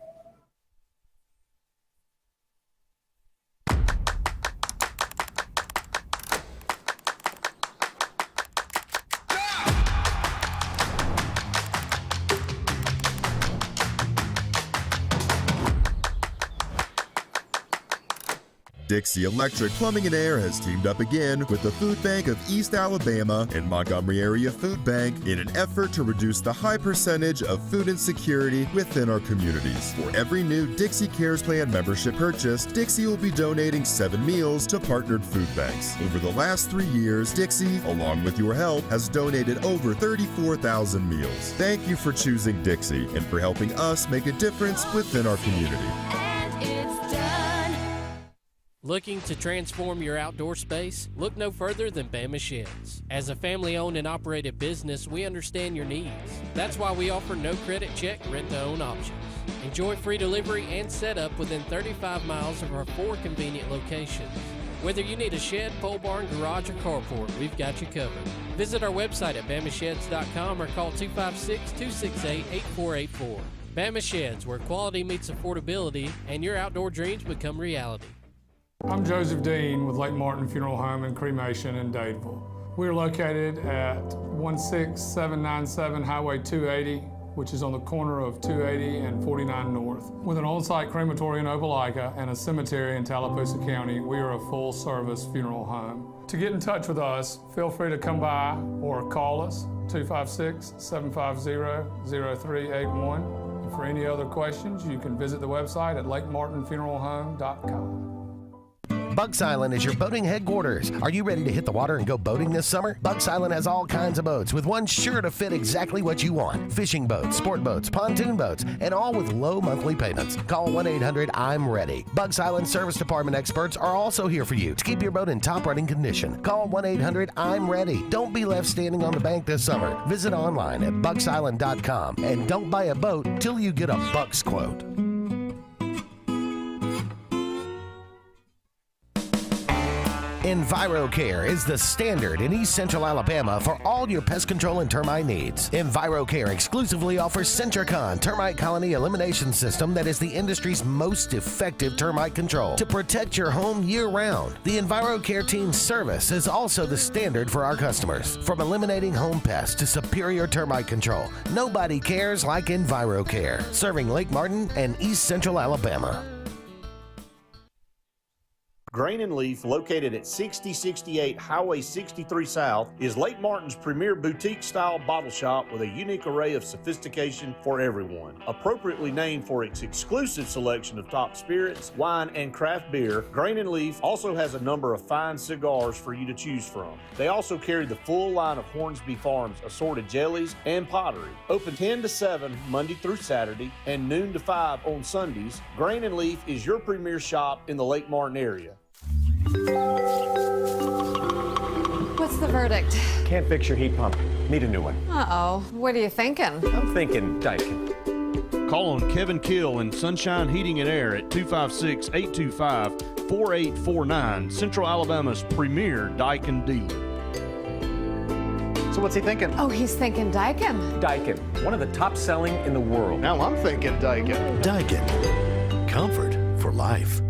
Dixie Electric Plumbing and Air has teamed up again with the Food Bank of East Alabama and Montgomery Area Food Bank in an effort to reduce the high percentage of food insecurity within our communities. For every new Dixie Cares Plan membership purchase, Dixie will be donating 7 meals to partnered food banks. Over the last 3 years, Dixie, along with your help, has donated over 34,000 meals. Thank you for choosing Dixie and for helping us make a difference within our community. Looking to transform your outdoor space? Look no further than Bama Sheds. As a family-owned and operated business, we understand your needs. That's why we offer no credit check rent-to-own options. Enjoy free delivery and setup within 35 miles of our 4 convenient locations. Whether you need a shed, pole barn, garage, or carport, we've got you covered. Visit our website at bamasheds.com or call 256-268-8484. Bama Sheds, where quality meets affordability and your outdoor dreams become reality. I'm Joseph Dean with Lake Martin Funeral Home and Cremation in Dadeville. We're located at 16797 Highway 280 which is on the corner of 280 and 49 North. With an on-site crematory in Opelika and a cemetery in Tallapoosa County, we are a full-service funeral home. To get in touch with us, feel free to come by or call us, 256-750-0381. And for any other questions, you can visit the website at lakemartinfuneralhome.com. Bugs Island is your boating headquarters. Are you ready to hit the water and go boating this summer? Bugs Island has all kinds of boats, with one sure to fit exactly what you want. Fishing boats, sport boats, pontoon boats, and all with low monthly payments. Call 1-800-I'm-READY. Bugs Island Service Department experts are also here for you to keep your boat in top running condition. Call 1-800-I'm-READY. Don't be left standing on the bank this summer. Visit online at bugsisland.com and don't buy a boat till you get a Bucks quote. EnviroCare is the standard in East Central Alabama for all your pest control and termite needs. EnviroCare exclusively offers Centricon termite colony elimination system that is the industry's most effective termite control to protect your home year-round. The EnviroCare team's service is also the standard for our customers. From eliminating home pests to superior termite control, nobody cares like EnviroCare. Serving Lake Martin and East Central Alabama. Grain and Leaf, located at 6068 Highway 63 South, is Lake Martin's premier boutique-style bottle shop with a unique array of sophistication for everyone. Appropriately named for its exclusive selection of top spirits, wine, and craft beer, Grain and Leaf also has a number of fine cigars for you to choose from. They also carry the full line of Hornsby Farms assorted jellies and pottery. Open 10 to 7 Monday through Saturday and noon to 5 on Sundays, Grain and Leaf is your premier shop in the Lake Martin area. What's the verdict? Can't fix your heat pump. Need a new one. Uh-oh. What are you thinking? I'm thinking Daikin. Call on Kevin Kill and Sunshine Heating and Air at 256-825-4849, Central Alabama's premier Daikin dealer. So what's he thinking? Oh, he's thinking Daikin. Daikin, one of the top selling in the world. Now I'm thinking Daikin. Daikin. Comfort for life.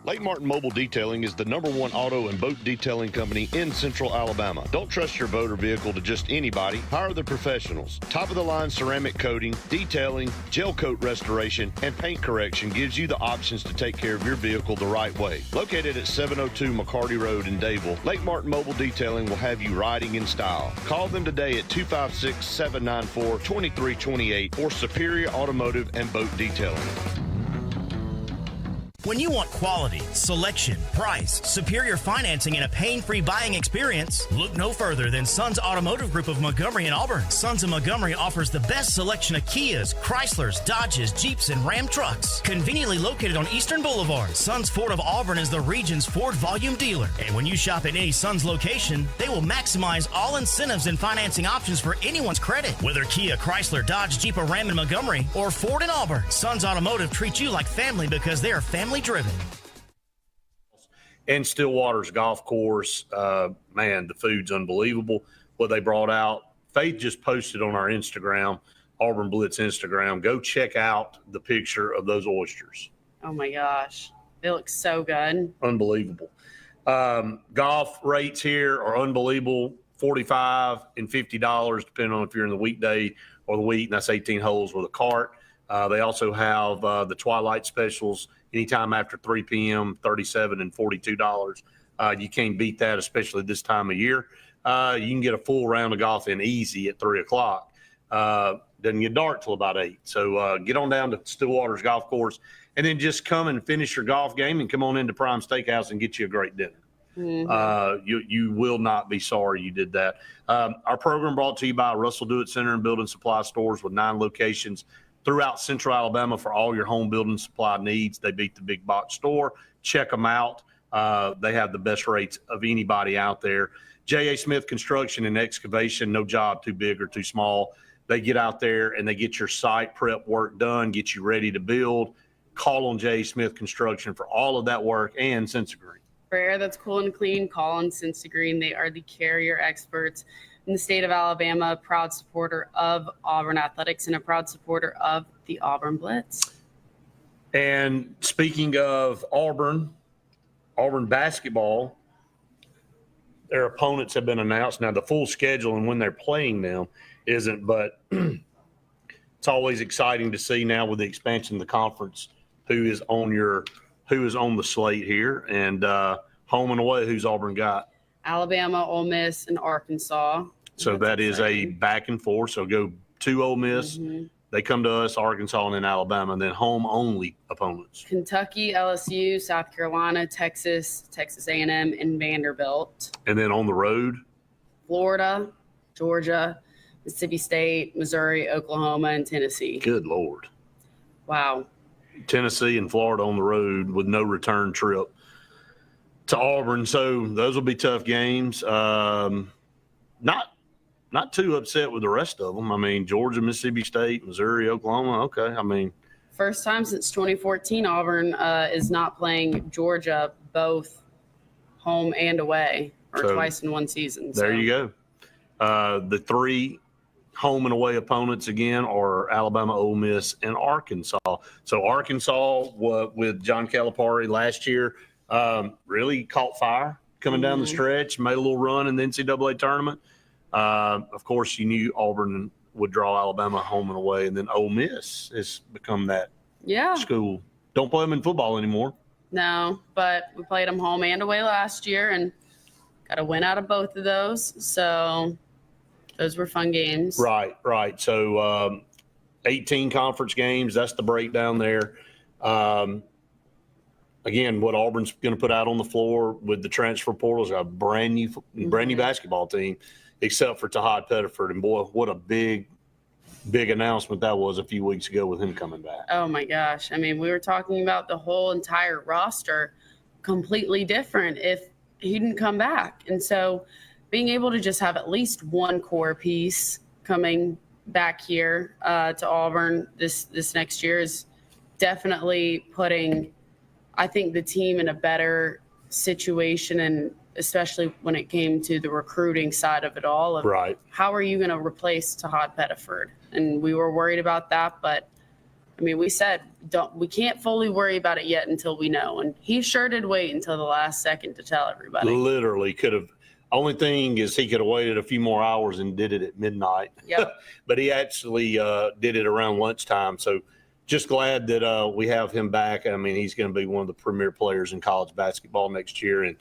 Lake Martin Mobile Detailing is the #1 auto and boat detailing company in Central Alabama. Don't trust your boat or vehicle to just anybody. Hire the professionals. Top-of-the-line ceramic coating, detailing, gel coat restoration, and paint correction gives you the options to take care of your vehicle the right way. Located at 702 McCarty Road in Dadeville, Lake Martin Mobile Detailing will have you riding in style. Call them today at 256-794-2328 for Superior Automotive and Boat Detailing. When you want quality, selection, price, superior financing, and a pain-free buying experience, look no further than Sons Automotive Group of Montgomery and Auburn. Sons of Montgomery offers the best selection of Kias, Chryslers, Dodges, Jeeps, and Ram trucks. Conveniently located on Eastern Boulevard, Sons Ford of Auburn is the region's Ford volume dealer. And when you shop at any Sons location, they will maximize all incentives and financing options for anyone's credit. Whether Kia, Chrysler, Dodge, Jeep, or Ram in Montgomery, or Ford in Auburn, Sons Automotive treats you like family because they are family driven. And Stillwater's golf course, man, the food's unbelievable. What they brought out. Faith just posted on our Instagram, Auburn Blitz Instagram. Go check out the picture of those oysters. Oh my gosh, they look so good. Unbelievable. Golf rates here are unbelievable. $45 and $50, depending on if you're in the weekday or the week, and that's 18 holes with a cart. They also have the Twilight specials anytime after 3 p.m., $37 and $42. You can't beat that, especially this time of year. You can get a full round of golf in easy at 3 o'clock. Doesn't get dark till about 8. So get on down to Stillwater's golf course, and then just come and finish your golf game and come on into Prime Steakhouse and get you a great dinner. Mm-hmm. You will not be sorry you did that. Our program brought to you by Russell Do It Center and Building Supply Stores with 9 locations throughout Central Alabama for all your home building supply needs. They beat the big box store. Check them out. They have the best rates of anybody out there. J.A. Smith Construction and Excavation, no job too big or too small. They get out there and they get your site prep work done, get you ready to build. Call on J.A. Smith Construction for all of that work and Sensagreen. For air that's cool and clean, call on Sensagreen. They are the carrier experts in the state of Alabama, a proud supporter of Auburn athletics and a proud supporter of the Auburn Blitz. And speaking of Auburn basketball, their opponents have been announced. Now, the full schedule and when they're playing them isn't. But it's always exciting to see now with the expansion of the conference who is on the slate here, and home and away, who's Auburn got? Alabama, Ole Miss, and Arkansas. So that is a back and forth. So go to Ole Miss. Mhm. They come to us, Arkansas, and then Alabama, and then home only opponents. Kentucky, LSU, South Carolina, Texas, Texas A&M, and Vanderbilt. And then on the road, Florida, Georgia, Mississippi State, Missouri, Oklahoma, and Tennessee. good Lord. Wow. Tennessee and Florida on the road with no return trip to Auburn. So those will be tough games. Not too upset with the rest of them. I mean, Georgia, Mississippi State, Missouri, Oklahoma. Okay. I mean, First time since 2014, Auburn is not playing Georgia both home and away, or So, twice in one season. there So, you go. The three home and away opponents again are Alabama, Ole Miss, and Arkansas. So Arkansas with John Calipari last year really caught fire coming down the stretch, made a little run in the NCAA tournament. Of course, you knew Auburn would draw Alabama home and away, and then Ole Miss has become that Yeah. school. Don't play them in football anymore. No, but we played them home and away last year and got a win out of both of those. So those were fun games. Right. So 18 conference games, that's the breakdown there. Again, what Auburn's going to put out on the floor with the transfer portal is a brand new basketball team, except for Tahad Pettiford. And boy, what a big announcement that was a few weeks ago with him coming back. Oh my gosh. I mean, we were talking about the whole entire roster completely different if he didn't come back. And so being able to just have at least one core piece coming back here to Auburn this next year is definitely putting, I think, the team in a better situation, and especially when it came to the recruiting side of it all. Of Right. How are you going to replace Tahad Pettiford? And we were worried about that, but I mean, we said we can't fully worry about it yet until we know. And he sure did wait until the last second to tell everybody. Literally could have. Only thing is he could have waited a few more hours and did it at midnight. Yep. But he actually did it around lunchtime. So just glad that we have him back. I mean, he's going to be one of the premier players in college basketball next year. And,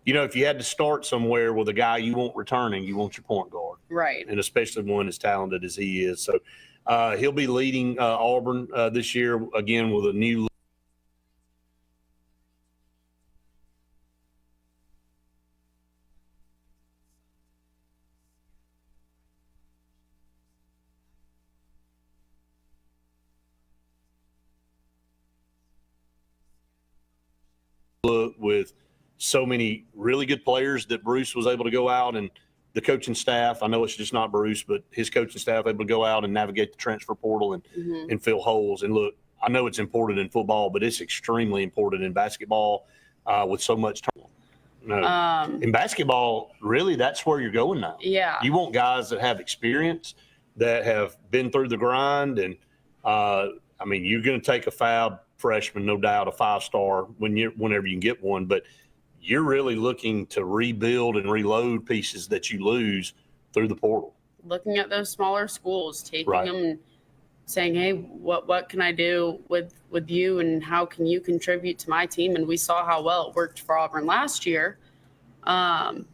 you know, if you had to start somewhere with a guy you want returning, you want your point guard. Right. And especially one as talented as he is. So he'll be leading Auburn this year, again, with a new look with so many really good players that Bruce was able to go out, and the coaching staff, I know it's just not Bruce, but his coaching staff able to go out and navigate the transfer portal and fill holes. And look, I know it's important in football, but it's extremely important in basketball with so much time. In basketball, really, that's where you're going now. Yeah. You want guys that have experience, that have been through the grind. And, I mean, you're going to take a fab freshman, no doubt, a five-star whenever you can get one. But you're really looking to rebuild and reload pieces that you lose through the portal. Looking at those smaller schools, taking Right. them and saying, hey, what can I do with you, and how can you contribute to my team? And we saw how well it worked for Auburn last year. But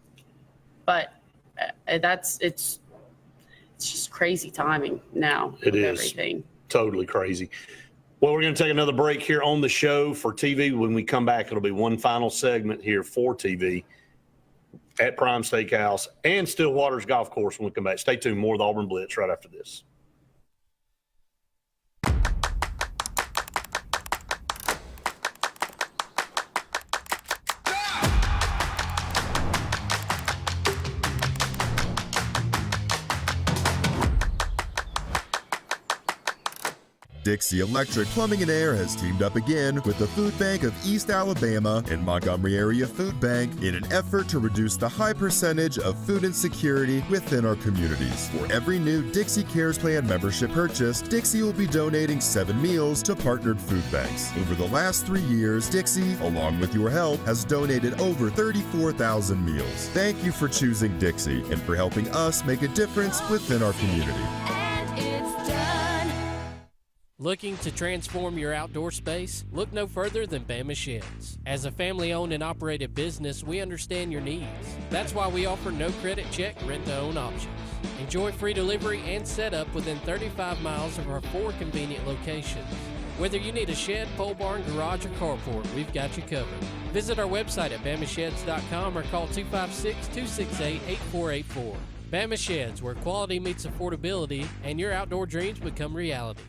it's just crazy timing now. It with is everything. totally crazy. Well, we're going to take another break here on the show for TV. When we come back, it'll be one final segment here for TV at Prime Steakhouse and Stillwater's Golf Course when we come back. Stay tuned. More of the Auburn Blitz right after this. Dixie Electric Plumbing and Air has teamed up again with the Food Bank of East Alabama and Montgomery Area Food Bank in an effort to reduce the high percentage of food insecurity within our communities. For every new Dixie Cares Plan membership purchase, Dixie will be donating 7 meals to partnered food banks. Over the last 3 years, Dixie, along with your help, has donated over 34,000 meals. Thank you for choosing Dixie and for helping us make a difference within our community. Looking to transform your outdoor space? Look no further than Bama Sheds. As a family-owned and operated business, we understand your needs. That's why we offer no credit check rent-to-own options. Enjoy free delivery and setup within 35 miles of our 4 convenient locations. Whether you need a shed, pole barn, garage, or carport, we've got you covered. Visit our website at bamasheds.com or call 256-268-8484. Bama Sheds, where quality meets affordability and your outdoor dreams become reality.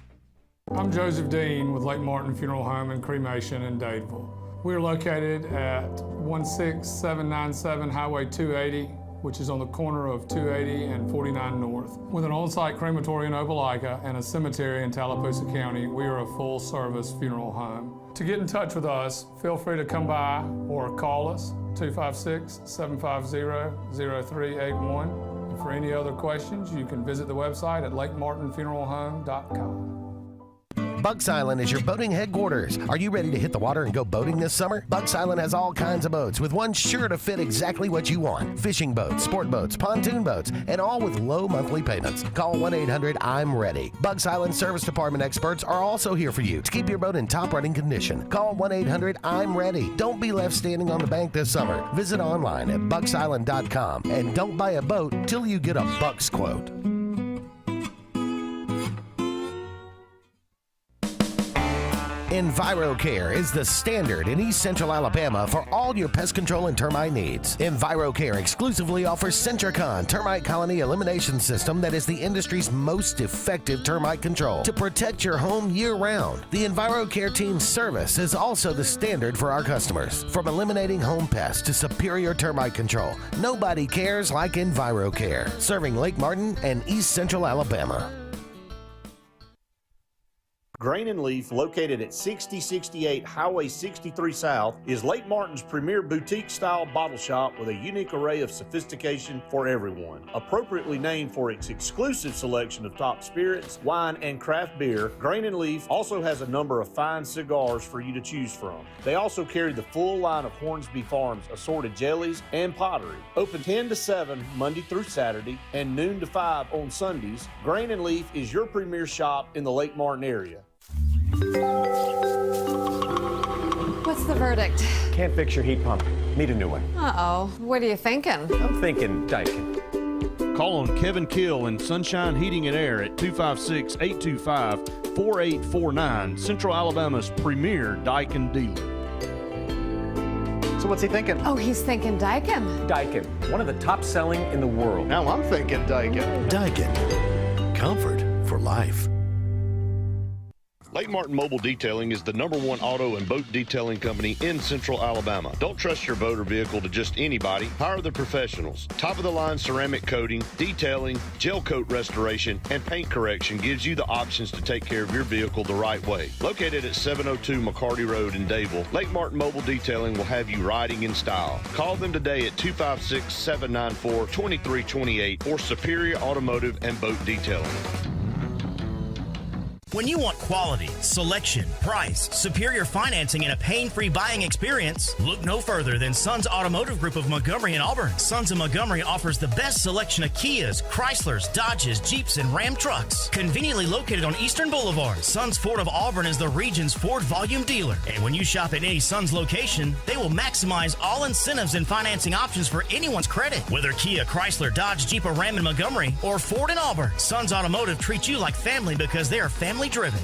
I'm Joseph Dean with Lake Martin Funeral Home and Cremation in Dadeville. We are located at 16797 Highway 280, which is on the corner of 280 and 49 North. With an on-site crematory in Opelika and a cemetery in Tallapoosa County, we are a full-service funeral home. To get in touch with us, feel free to come by or call us, 256-750-0381. And for any other questions, you can visit the website at lakemartinfuneralhome.com. Bucks Island is your boating headquarters. Are you ready to hit the water and go boating this summer? Bucks Island has all kinds of boats with one sure to fit exactly what you want. Fishing boats, sport boats, pontoon boats, and all with low monthly payments. Call 1-800-I'm-READY. Bucks Island Service Department experts are also here for you to keep your boat in top running condition. Call 1-800-I'm-READY. Don't be left standing on the bank this summer. Visit online at bucksisland.com and don't buy a boat till you get a Bucks quote. EnviroCare is the standard in East Central Alabama for all your pest control and termite needs. EnviroCare exclusively offers Centricon termite colony elimination system that is the industry's most effective termite control to protect your home year-round. The EnviroCare team's service is also the standard for our customers. From eliminating home pests to superior termite control, nobody cares like EnviroCare, serving Lake Martin and East Central Alabama. Grain and Leaf, located at 6068 Highway 63 South, is Lake Martin's premier boutique-style bottle shop with a unique array of sophistication for everyone. Appropriately named for its exclusive selection of top spirits, wine, and craft beer, Grain and Leaf also has a number of fine cigars for you to choose from. They also carry the full line of Hornsby Farms assorted jellies and pottery. Open 10 to 7 Monday through Saturday and noon to 5 on Sundays, Grain and Leaf is your premier shop in the Lake Martin area. What's the verdict? Can't fix your heat pump. Need a new one. Uh-oh. What are you thinking? I'm thinking Daikin. Call on Kevin Kill and Sunshine Heating and Air at 256-825-4849, Central Alabama's premier Daikin dealer. So what's he thinking? Oh, he's thinking Daikin. Daikin, one of the top selling in the world. Now I'm thinking Daikin. Daikin. Comfort for life. Lake Martin Mobile Detailing is the #1 auto and boat detailing company in Central Alabama. Don't trust your boat or vehicle to just anybody. Hire the professionals. Top-of-the-line ceramic coating, detailing, gel coat restoration, and paint correction gives you the options to take care of your vehicle the right way. Located at 702 McCarty Road in Dadeville, Lake Martin Mobile Detailing will have you riding in style. Call them today at 256-794-2328 or Superior Automotive and Boat Detailing. When you want quality, selection, price, superior financing, and a pain-free buying experience, look no further than Sons Automotive Group of Montgomery and Auburn. Sons of Montgomery offers the best selection of Kias, Chryslers, Dodges, Jeeps, and Ram trucks. Conveniently located on Eastern Boulevard, Sons Ford of Auburn is the region's Ford volume dealer. And when you shop at any Sons location, they will maximize all incentives and financing options for anyone's credit. Whether Kia, Chrysler, Dodge, Jeep, or Ram in Montgomery, or Ford in Auburn, Sons Automotive treats you like family because they are family driven.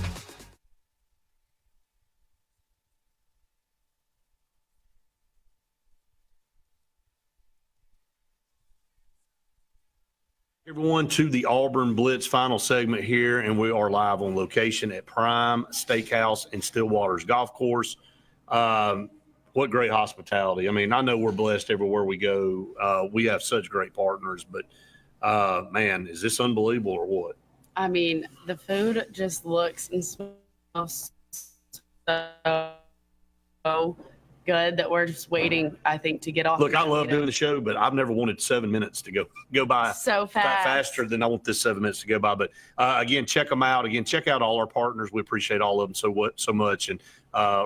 Everyone to the Auburn Blitz final segment here, and we are live on location at Prime Steakhouse and Stillwater's Golf Course. What great hospitality. I mean, I know we're blessed everywhere we go. We have such great partners, but man, is this unbelievable or what? I mean, the food just looks and smells so good that we're just waiting, I think, to get off. Look, I love doing the show, but I've never wanted 7 minutes to go by so fast. Faster than I want this 7 minutes to go by. But again, check them out. Again, check out all our partners. We appreciate all of them so much. And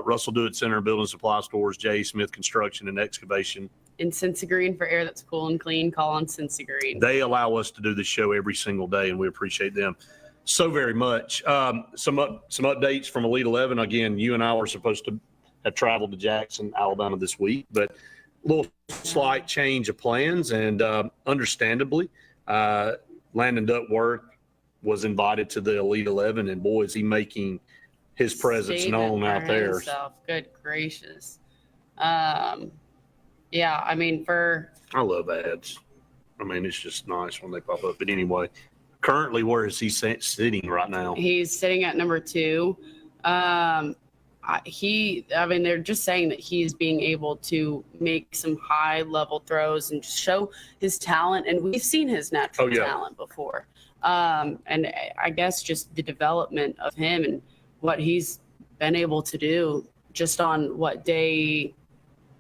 Russell Do It Center, Building Supply Stores, J. Smith Construction and Excavation. In Cincy Green, for air that's cool and clean, call on Cincy Green. They allow us to do this show every single day, and we appreciate them so very much. Some updates from Elite 11. Again, you and I were supposed to have traveled to Jackson, Alabama this week, but a little slight change of plans, and understandably, Landon Duckworth was invited to the Elite 11, and boy, is he making his presence known out there. Good gracious. Yeah, I mean, I love ads. I mean, it's just nice when they pop up. But anyway, currently, where is he sitting right now? He's sitting at number 2. I mean, they're just saying that he's being able to make some high-level throws and show his talent. And we've seen his natural talent before. And I guess just the development of him and what he's been able to do just on what day –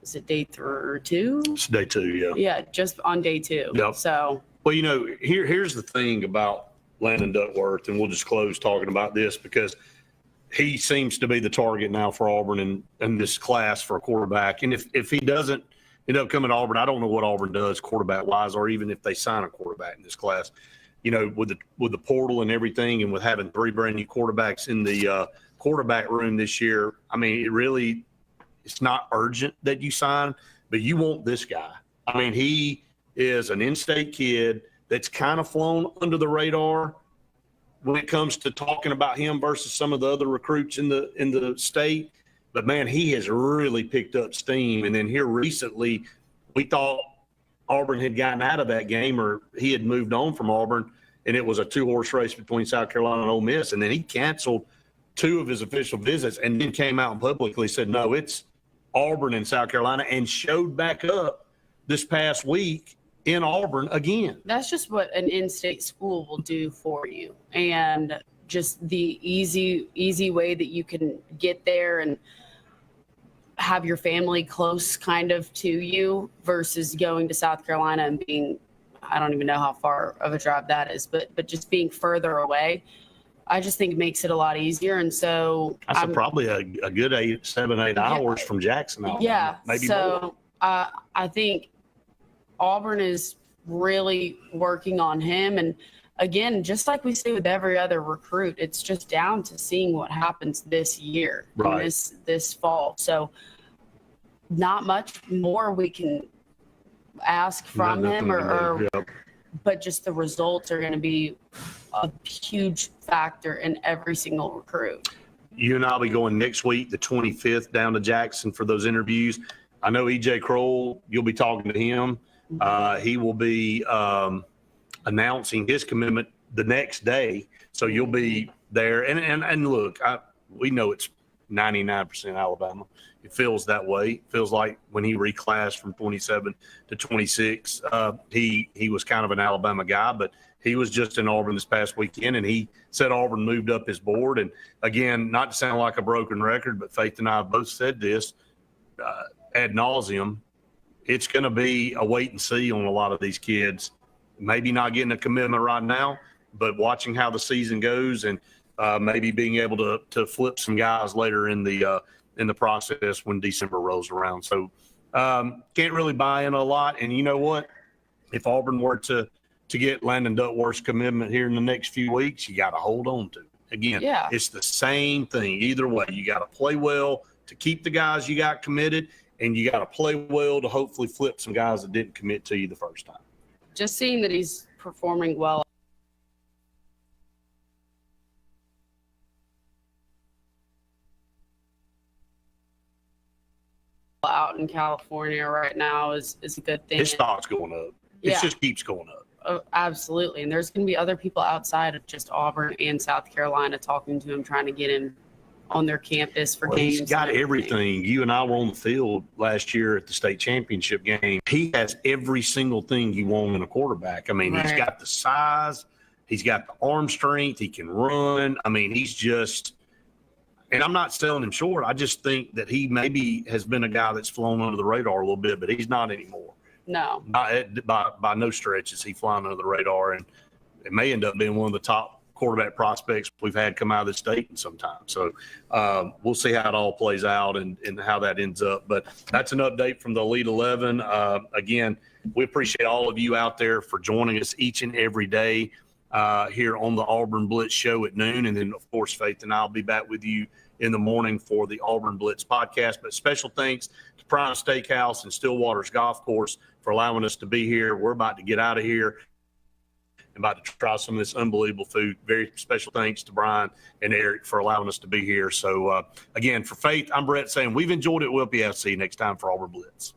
is it day 3 or 2? It's day 2, yeah. Yeah, just on day 2. Yep. So, well, you know, here's the thing about Landon Duckworth, and we'll just close talking about this because he seems to be the target now for Auburn in this class for a quarterback. And if he doesn't end up coming to Auburn, I don't know what Auburn does quarterback-wise, or even if they sign a quarterback in this class. You know, with the portal and everything, and with having 3 brand new quarterbacks in the quarterback room this year, I mean, it's not urgent that you sign, but you want this guy. I mean, he is an in-state kid that's kind of flown under the radar when it comes to talking about him versus some of the other recruits in the state. But, man, he has really picked up steam. And then here recently, we thought Auburn had gotten out of that game, or he had moved on from Auburn, and it was a 2-horse race between South Carolina and Ole Miss. And then he canceled 2 of his official visits and then came out and publicly said, no, it's Auburn and South Carolina, and showed back up this past week in Auburn again. that's just what an in-state school will do for you. And just the easy way that you can get there and have your family close kind of to you versus going to South Carolina and being, I don't even know how far of a drive that is, but just being further away, I just think makes it a lot easier. And so that's probably a good 7-8 hours from Jackson. Yeah. Maybe so more. I think Auburn is really working on him. And again, just like we say with every other recruit, it's just down to seeing what happens this year, right, this fall. So not much more we can ask from him but just the results are going to be a huge factor in every single recruit. You and I'll be going next week, the 25th, down to Jackson for those interviews. I know E.J. Kroll, you'll be talking to him. He will be announcing his commitment the next day, so you'll be there. And look, we know it's 99% Alabama. It feels that way. It feels like when he reclassed from 27 to 26, he was kind of an Alabama guy, but he was just in Auburn this past weekend, and he said Auburn moved up his board. And, again, not to sound like a broken record, but Faith and I have both said this ad nauseum, it's going to be a wait and see on a lot of these kids. Maybe not getting a commitment right now, but watching how the season goes and maybe being able to flip some guys later in the process when December rolls around. So can't really buy in a lot. And you know what? If Auburn were to get Landon Duckworth's commitment here in the next few weeks, you got to hold on to it. Again, it's the same thing. Either way, you got to play well to keep the guys you got committed, and you got to play well to hopefully flip some guys that didn't commit to you the first time. Just seeing that he's performing well out in California right now is a good thing. His stock's going up. It just keeps going up. Oh, absolutely. And there's going to be other people outside of just Auburn and South Carolina talking to him, trying to get him on their campus for games. He's got everything. You and I were on the field last year at the state championship game. He has every single thing you want in a quarterback. I mean, he's got the size. He's got the arm strength. He can run. I mean, he's just – and I'm not selling him short. I just think that he maybe has been a guy that's flown under the radar a little bit, but he's not anymore. No. By no stretch is he flying under the radar, and it may end up being one of the top quarterback prospects we've had come out of the state in some time. So we'll see how it all plays out and how that ends up. But that's an update from the Elite 11. Again, we appreciate all of you out there for joining us each and every day here on the Auburn Blitz show at noon. And then, of course, Faith and I will be back with you in the morning for the Auburn Blitz podcast. But special thanks to Prime Steakhouse and Stillwater's Golf Course for allowing us to be here. We're about to get out of here. I'm about to try some of this unbelievable food. Very special thanks to Brian and Eric for allowing us to be here. So, again, for Faith, I'm Brett saying we've enjoyed it. We'll see you next time for Auburn Blitz.